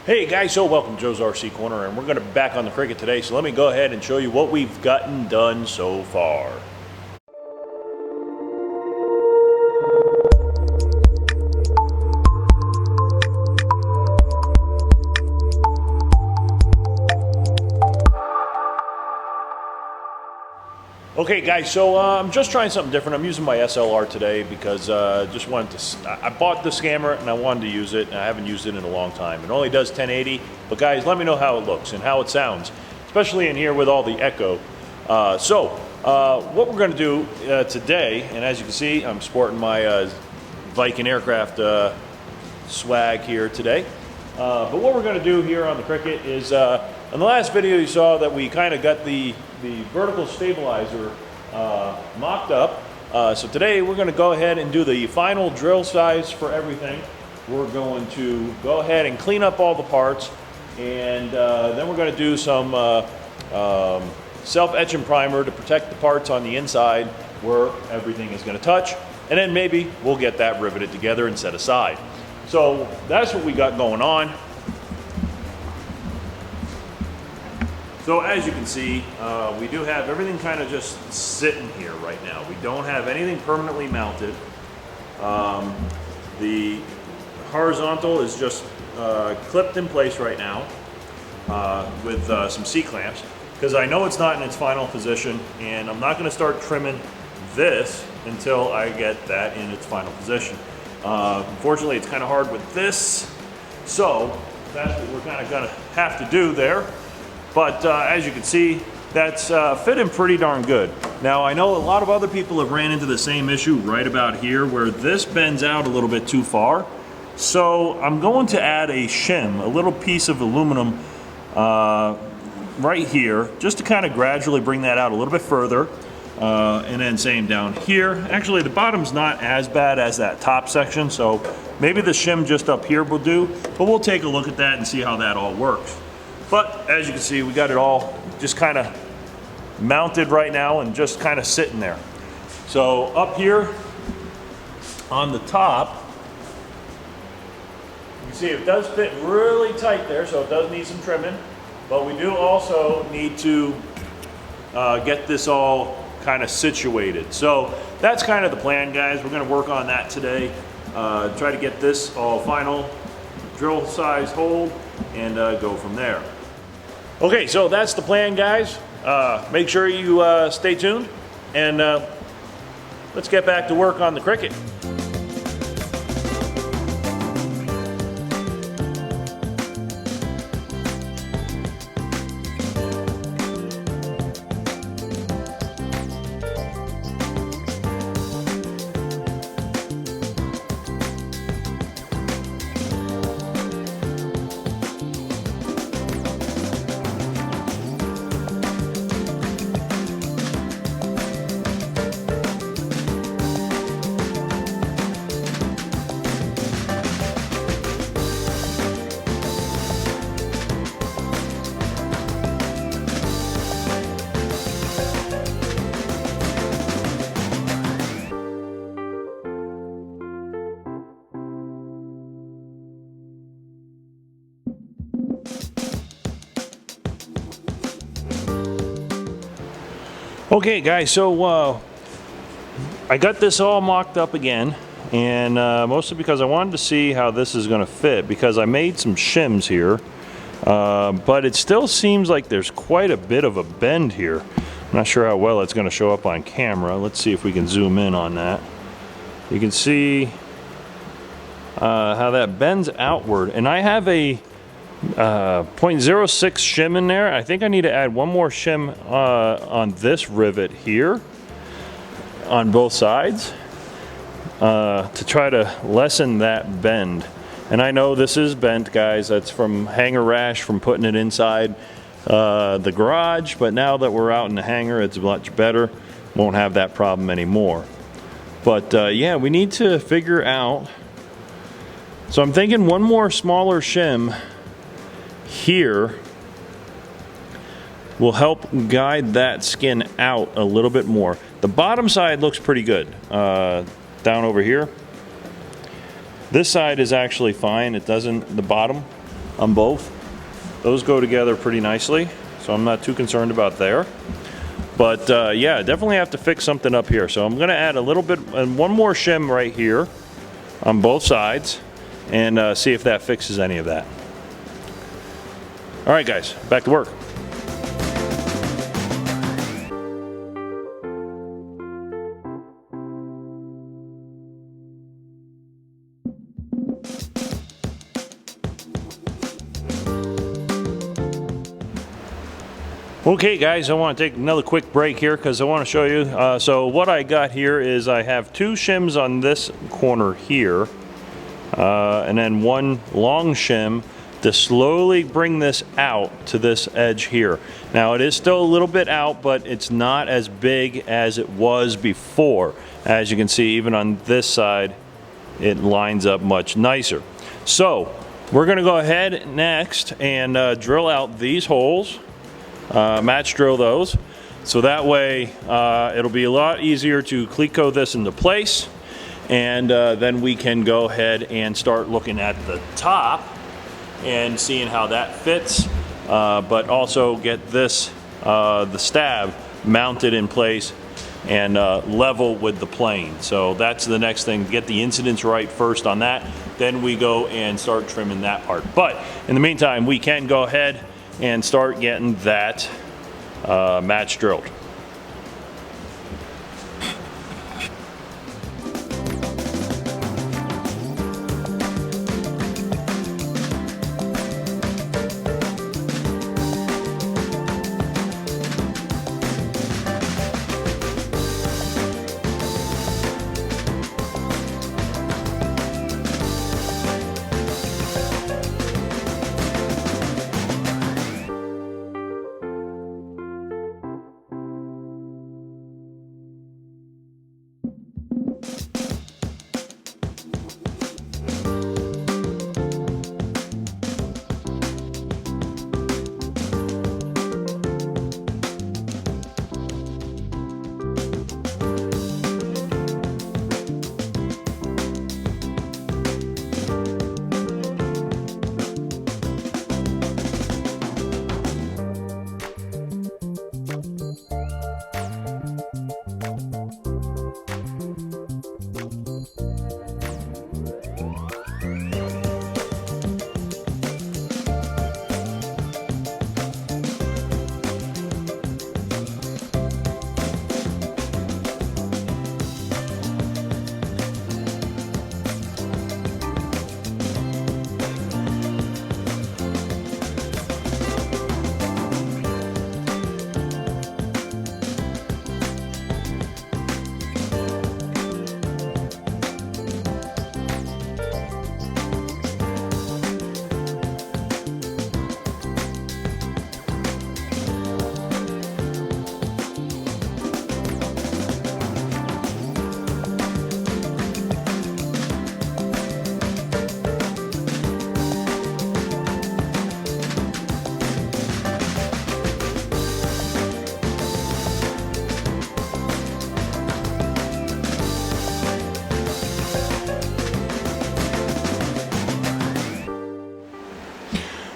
Hey guys, so welcome to Joe's RC Corner, and we're going to be back on the Cricket today, so let me go ahead and show you what we've gotten done so far. Okay guys, so I'm just trying something different. I'm using my SLR today because just wanted to, I bought this camera and I wanted to use it, and I haven't used it in a long time. It only does 1080, but guys, let me know how it looks and how it sounds, especially in here with all the echo. What we're going to do today, and as you can see, I'm sporting my Viking aircraft swag here today. But what we're going to do here on the Cricket is, in the last video you saw that we kind of got the vertical stabilizer mocked up. So today we're going to go ahead and do the final drill size for everything. We're going to go ahead and clean up all the parts, and then we're going to do some self-etching primer to protect the parts on the inside where everything is going to touch, and then maybe we'll get that riveted together and set aside. So that's what we got going on. So as you can see, we do have everything kind of just sitting here right now. We don't have anything permanently mounted. The horizontal is just clipped in place right now with some C-clamps, because I know it's not in its final position, and I'm not going to start trimming this until I get that in its final position. Unfortunately, it's kind of hard with this, so that's what we're kind of going to have to do there. But as you can see, that's fitting pretty darn good. Now, I know a lot of other people have ran into the same issue right about here, where this bends out a little bit too far. So I'm going to add a shim, a little piece of aluminum right here, just to kind of gradually bring that out a little bit further. And then same down here. Actually, the bottom's not as bad as that top section, so maybe the shim just up here will do, but we'll take a look at that and see how that all works. But as you can see, we got it all just kind of mounted right now and just kind of sitting there. So up here on the top, you can see it does fit really tight there, so it does need some trimming. But we do also need to get this all kind of situated. So that's kind of the plan, guys. We're going to work on that today. Try to get this all final drill size hold and go from there. Okay, so that's the plan, guys. Make sure you stay tuned, and let's get back to work on the Cricket. Okay guys, so I got this all mocked up again, and mostly because I wanted to see how this is going to fit, because I made some shims here, but it still seems like there's quite a bit of a bend here. I'm not sure how well it's going to show up on camera. Let's see if we can zoom in on that. You can see how that bends outward, and I have a 0.06 shim in there. I think I need to add one more shim on this rivet here on both sides to try to lessen that bend. And I know this is bent, guys. That's from hangar rash from putting it inside the garage, but now that we're out in the hangar, it's much better. Won't have that problem anymore. But yeah, we need to figure out. So I'm thinking one more smaller shim here will help guide that skin out a little bit more. The bottom side looks pretty good down over here. This side is actually fine. It doesn't, the bottom on both. Those go together pretty nicely, so I'm not too concerned about there. But yeah, definitely have to fix something up here. So I'm gonna add a little bit, and one more shim right here on both sides, and see if that fixes any of that. All right, guys, back to work. Okay guys, I want to take another quick break here because I want to show you. So what I got here is I have 2 shims on this corner here, and then one long shim to slowly bring this out to this edge here. Now it is still a little bit out, but it's not as big as it was before. As you can see, even on this side, it lines up much nicer. So we're going to go ahead next and drill out these holes. Match drill those, so that way it'll be a lot easier to cleco this into place, and then we can go ahead and start looking at the top and seeing how that fits, but also get this the stab mounted in place and level with the plane. So that's the next thing, get the incidence right first on that, then we go and start trimming that part. But in the meantime, we can go ahead and start getting that match drilled.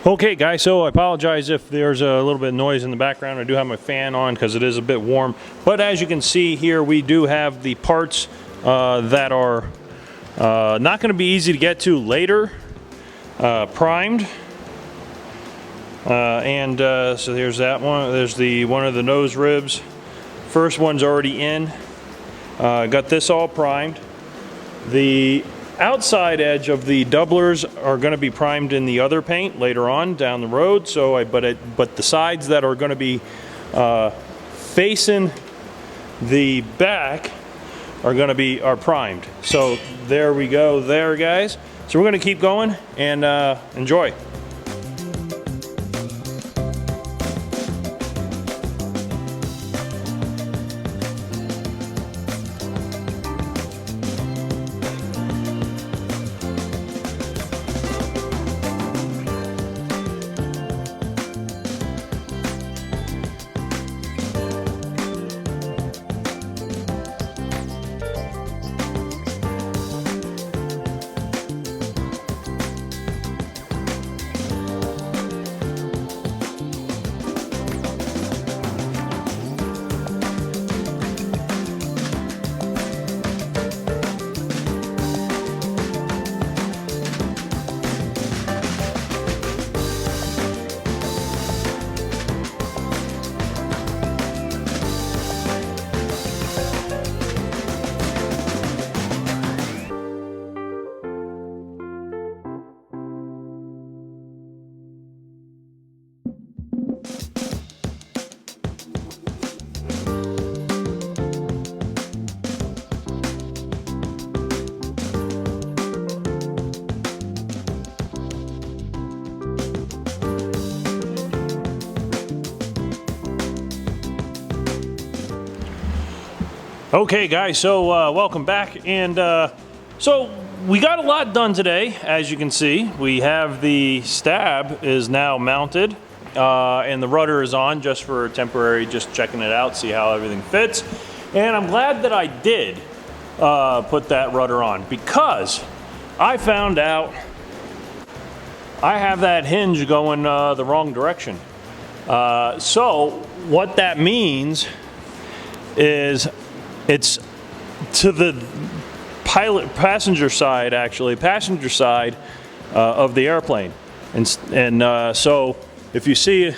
Okay guys, so I apologize if there's a little bit of noise in the background. I do have my fan on because it is a bit warm. But as you can see here, we do have the parts that are not going to be easy to get to later, primed. So there's that one. There's the one of the nose ribs. First one's already in. Got this all primed. The outside edge of the doublers are going to be primed in the other paint later on down the road. So, but the sides that are going to be facing the back are primed. So there we go, there guys. So we're going to keep going and enjoy. Okay guys, so welcome back, and so we got a lot done today. As you can see, we have the stab is now mounted and the rudder is on just for temporary, just checking it out, see how everything fits. And I'm glad that I did put that rudder on, because I found out I have that hinge going the wrong direction. So what that means is it's to the passenger side of the airplane. And so if you see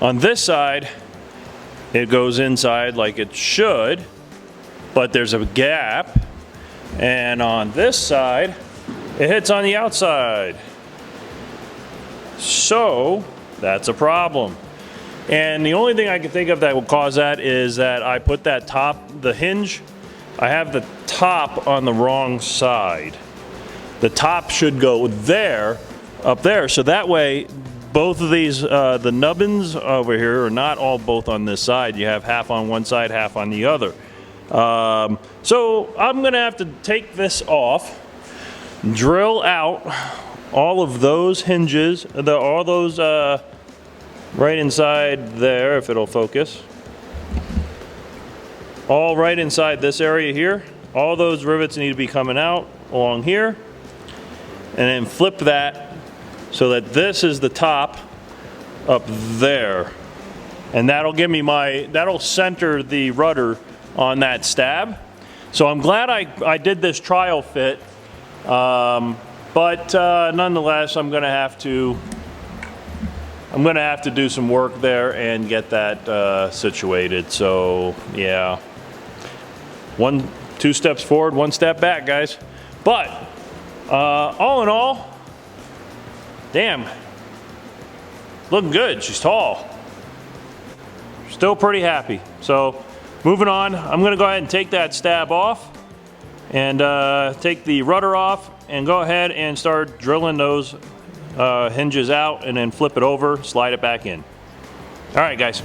on this side, it goes inside like it should, but there's a gap. And on this side, it hits on the outside. So that's a problem. And the only thing I can think of that will cause that is that I put that the hinge, I have the top on the wrong side. The top should go there, up there, so that way both of these, the nubbins over here are not all both on this side. You have half on one side, half on the other. So I'm gonna have to take this off, drill out all of those hinges, all those right inside there, if it'll focus. All right inside this area here. All those rivets need to be coming out along here. And then flip that so that this is the top up there. And that'll give me that'll center the rudder on that stab. So I'm glad I did this trial fit. But nonetheless, I'm gonna have to do some work there and get that situated. So yeah, 2 steps forward, 1 step back, guys. But all in all, damn, looking good. She's tall. Still pretty happy. So moving on, I'm gonna go ahead and take that stab off and take the rudder off and go ahead and start drilling those hinges out, and then flip it over, slide it back in. All right, guys.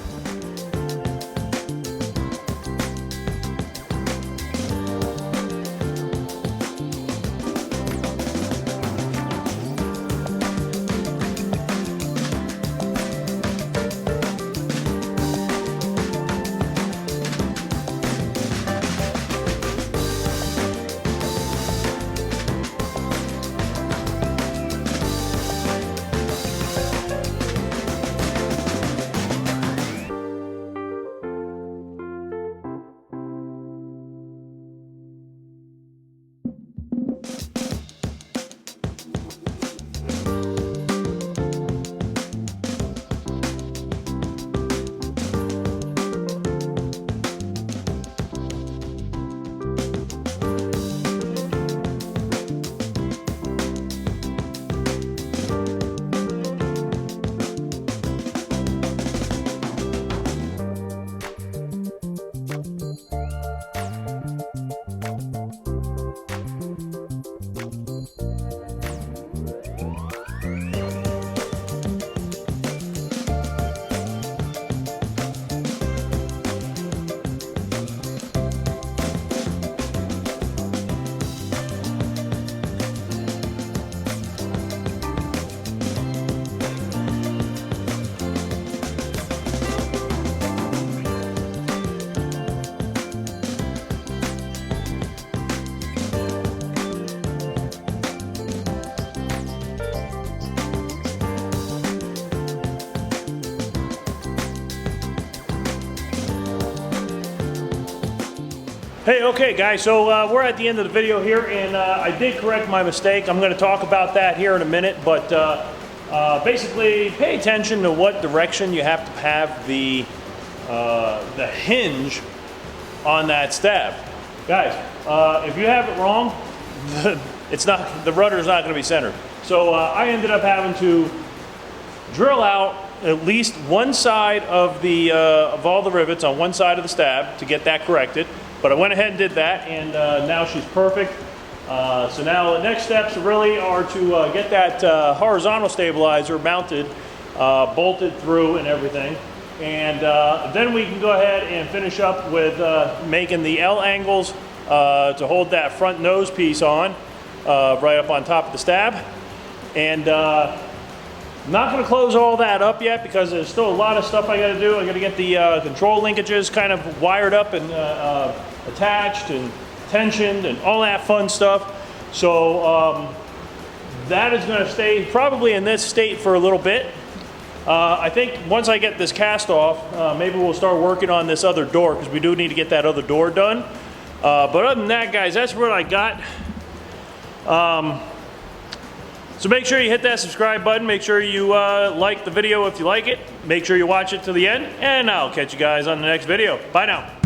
Hey, okay guys, so we're at the end of the video here, and I did correct my mistake. I'm going to talk about that here in a minute, but basically pay attention to what direction you have to have the hinge on that stab. Guys, if you have it wrong, the rudder's not going to be centered. So I ended up having to drill out at least one side of all the rivets on one side of the stab to get that corrected. But I went ahead and did that, and now she's perfect. So now the next steps really are to get that horizontal stabilizer mounted, bolted through and everything. And then we can go ahead and finish up with making the L angles to hold that front nose piece on, right up on top of the stab. And I'm not going to close all that up yet because there's still a lot of stuff I got to do. I got to get the control linkages kind of wired up and attached and tensioned and all that fun stuff. So that is going to stay probably in this state for a little bit. I think once I get this cast off, maybe we'll start working on this other door because we do need to get that other door done. But other than that, guys, that's what I got. So make sure you hit that subscribe button. Make sure you like the video if you like it. Make sure you watch it to the end. And I'll catch you guys on the next video. Bye now.